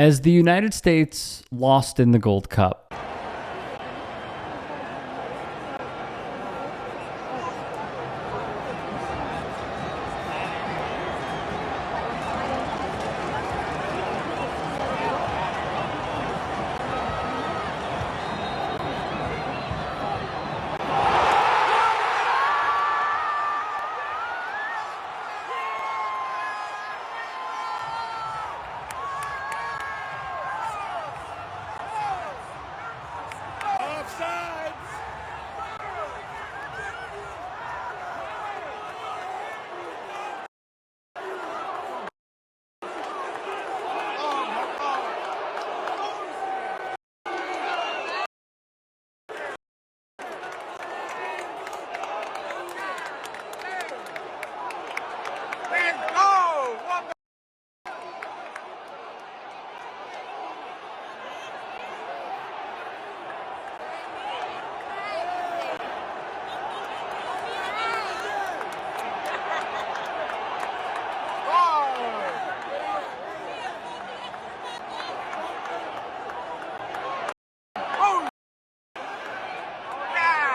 As the United States lost in the Gold Cup,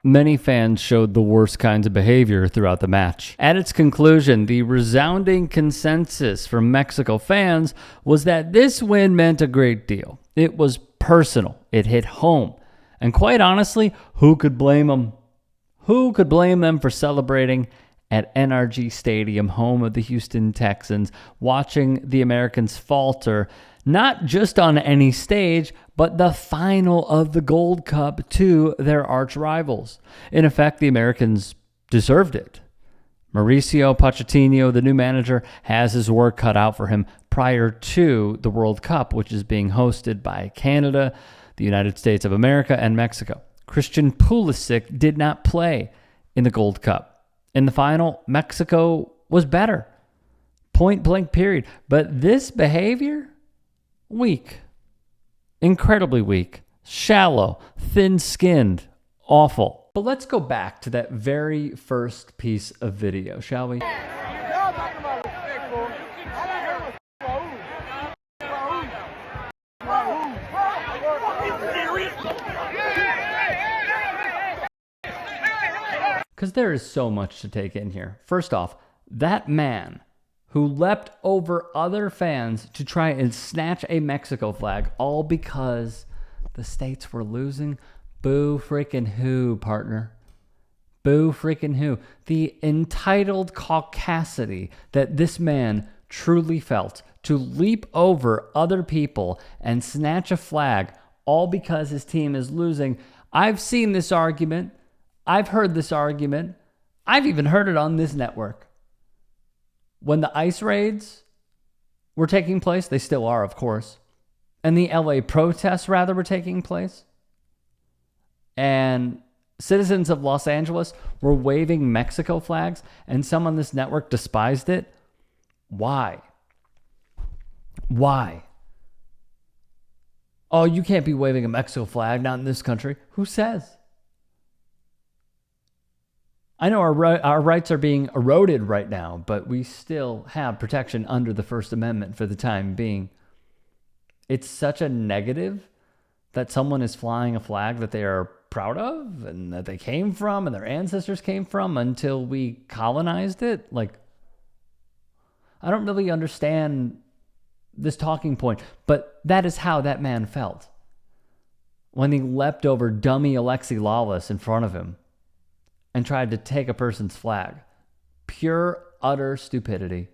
many fans showed the worst kinds of behavior throughout the match. At its conclusion, the resounding consensus from Mexico fans was that this win meant a great deal. It was personal. It hit home. And quite honestly, who could blame them? Who could blame them for celebrating at NRG Stadium, home of the Houston Texans, watching the Americans falter, not just on any stage, but the final of the Gold Cup to their arch rivals. In effect, the Americans deserved it. Mauricio Pochettino, the new manager, has his work cut out for him prior to the World Cup, which is being hosted by Canada, the United States of America, and Mexico. Christian Pulisic did not play in the Gold Cup. In the final, Mexico was better. Point blank period. But this behavior? Weak. Incredibly weak. Shallow. Thin-skinned. Awful. But let's go back to that very first piece of video, shall we? Because there is so much to take in here. First off, that man who leapt over other fans to try and snatch a Mexico flag, all because the States were losing. Boo freaking who, partner? Boo freaking who? The entitled caucasity that this man truly felt to leap over other people and snatch a flag, all because his team is losing. I've seen this argument. I've heard this argument. I've even heard it on this network. When the ICE raids were taking place, they still are, of course, and the LA protests, rather, were taking place, and citizens of Los Angeles were waving Mexico flags, and some on this network despised it. Why? Why? Oh, you can't be waving a Mexico flag, not in this country. Who says? I know our rights are being eroded right now, but we still have protection under the First Amendment for the time being. It's such a negative that someone is flying a flag that they are proud of and that they came from and their ancestors came from until we colonized it. Like, I don't really understand this talking point, but that is how that man felt when he leapt over dummy Alexi Lalas in front of him and tried to take a person's flag. Pure, utter stupidity.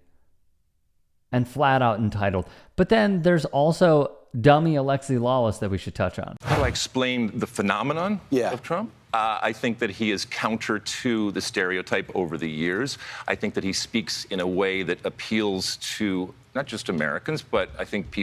And flat out entitled. But then there's also dummy Alexi Lalas that we should touch on. How do I explain the phenomenon of Trump? I think that he is counter to the stereotype over the years. I think that he speaks in a way that appeals to not just Americans, but I think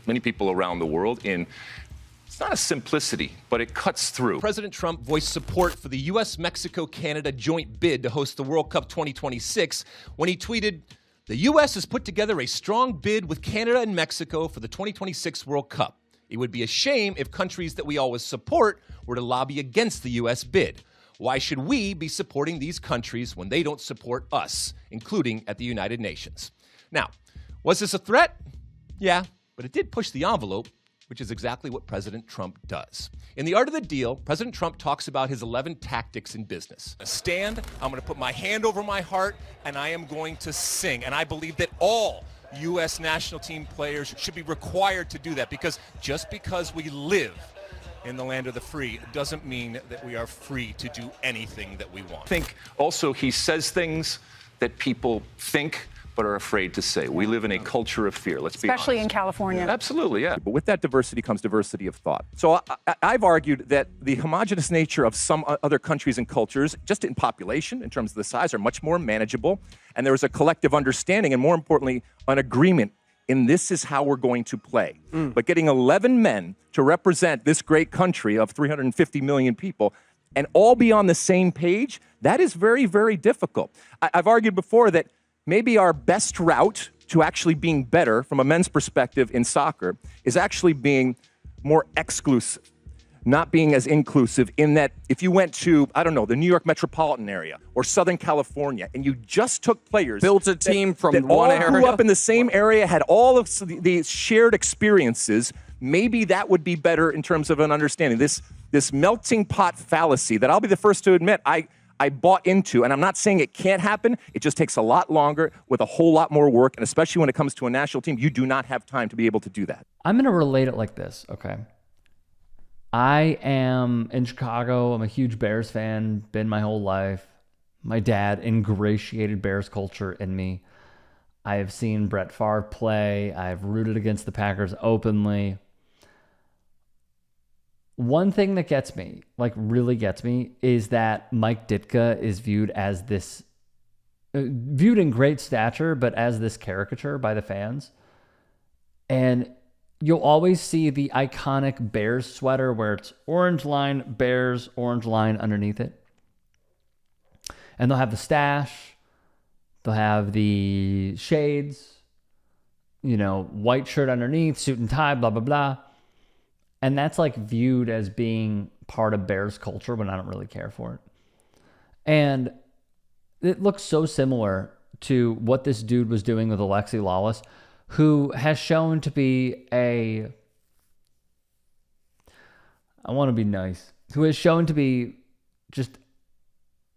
many people around the world it's not a simplicity, but it cuts through. President Trump voiced support for the U.S.-Mexico-Canada joint bid to host the World Cup 2026 when he tweeted, "The U.S. has put together a strong bid with Canada and Mexico for the 2026 World Cup. It would be a shame if countries that we always support were to lobby against the U.S. bid. Why should we be supporting these countries when they don't support us, including at the United Nations?" Now, was this a threat? Yeah. but it did push the envelope, which is exactly what President Trump does. In The Art of the Deal, President Trump talks about his 11 tactics in business. Stand, I'm going to put my hand over my heart, and I am going to sing. And I believe that all U.S. national team players should be required to do that, because just because we live in the land of the free doesn't mean that we are free to do anything that we want. I think also he says things that people think but are afraid to say. We live in a culture of fear, let's be honest. Especially in California. Absolutely, yeah. But with that diversity comes diversity of thought. So I've argued that the homogenous nature of some other countries and cultures, just in population, in terms of the size, are much more manageable. And there is a collective understanding and, more importantly, an agreement in this is how we're going to play. But getting 11 men to represent this great country of 350 million people and all be on the same page, that is very, very difficult. I've argued before that maybe our best route to actually being better from a men's perspective in soccer is actually being more exclusive, not being as inclusive, in that if you went to, I don't know, the New York metropolitan area or Southern California and you just took players, built a team from that one all area, grew up in the same area, had all of these shared experiences, maybe that would be better in terms of an understanding. This melting pot fallacy that I'll be the first to admit I bought into, and I'm not saying it can't happen, it just takes a lot longer with a whole lot more work, and especially when it comes to a national team, you do not have time to be able to do that. I'm going to relate it like this, okay? I am in Chicago. I'm a huge Bears fan, been my whole life. My dad ingratiated Bears culture in me. I have seen Brett Favre play. I've rooted against the Packers openly. One thing that gets me, like really gets me, is that Mike Ditka is viewed as this, viewed in great stature, but as this caricature by the fans. And you'll always see the iconic Bears sweater where it's orange line, Bears, orange line underneath it. And they'll have the stash, they'll have the shades, white shirt underneath, suit and tie, blah, blah, blah. And that's like viewed as being part of Bears culture when I don't really care for it. And it looks so similar to what this dude was doing with Alexi Lalas, who has shown to be I want to be nice, who has shown to be just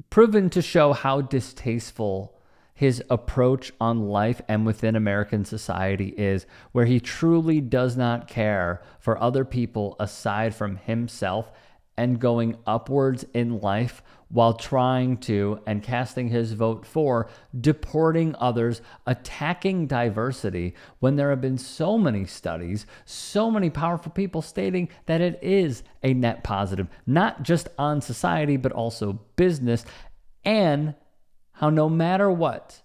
proven to show how distasteful his approach on life and within American society is, where he truly does not care for other people aside from himself, and going upwards in life while trying to and casting his vote for deporting others, attacking diversity, when there have been so many studies, so many powerful people stating that it is a net positive, not just on society, but also business, and how no matter what,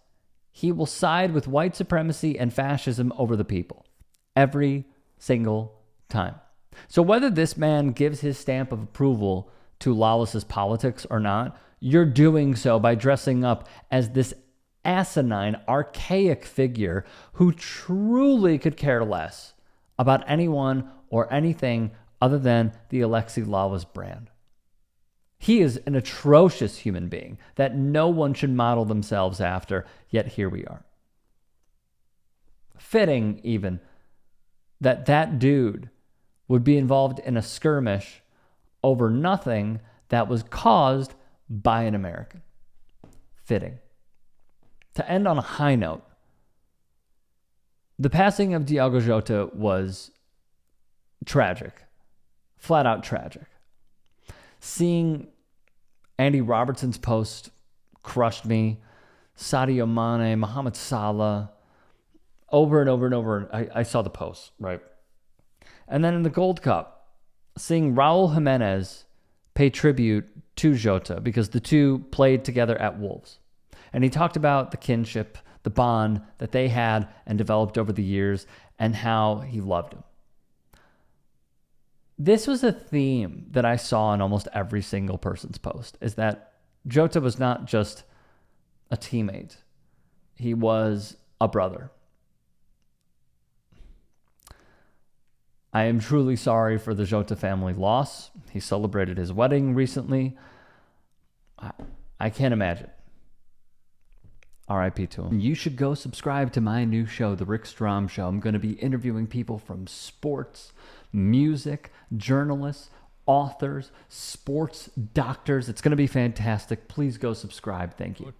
he will side with white supremacy and fascism over the people every single time. So whether this man gives his stamp of approval to Lalas' politics or not, you're doing so by dressing up as this asinine, archaic figure who truly could care less about anyone or anything other than the Alexi Lalas brand. He is an atrocious human being that no one should model themselves after, yet here we are. Fitting, even, that dude would be involved in a skirmish over nothing that was caused by an American. Fitting. To end on a high note, the passing of Diogo Jota was tragic. Flat out tragic. Seeing Andy Robertson's post crushed me. Sadio Mane, Mohamed Salah, over and over and over. I saw the posts, right? And then in the Gold Cup, seeing Raul Jimenez pay tribute to Jota because the two played together at Wolves. And he talked about the kinship, the bond that they had and developed over the years, and how he loved him. This was a theme that I saw in almost every single person's post, is that Jota was not just a teammate. He was a brother. I am truly sorry for the Jota family loss. He celebrated his wedding recently. I can't imagine. RIP to him. You should go subscribe to my new show, The Rick Strom Show. I'm going to be interviewing people from sports, music, journalists, authors, sports doctors. It's going to be fantastic. Please go subscribe. Thank you.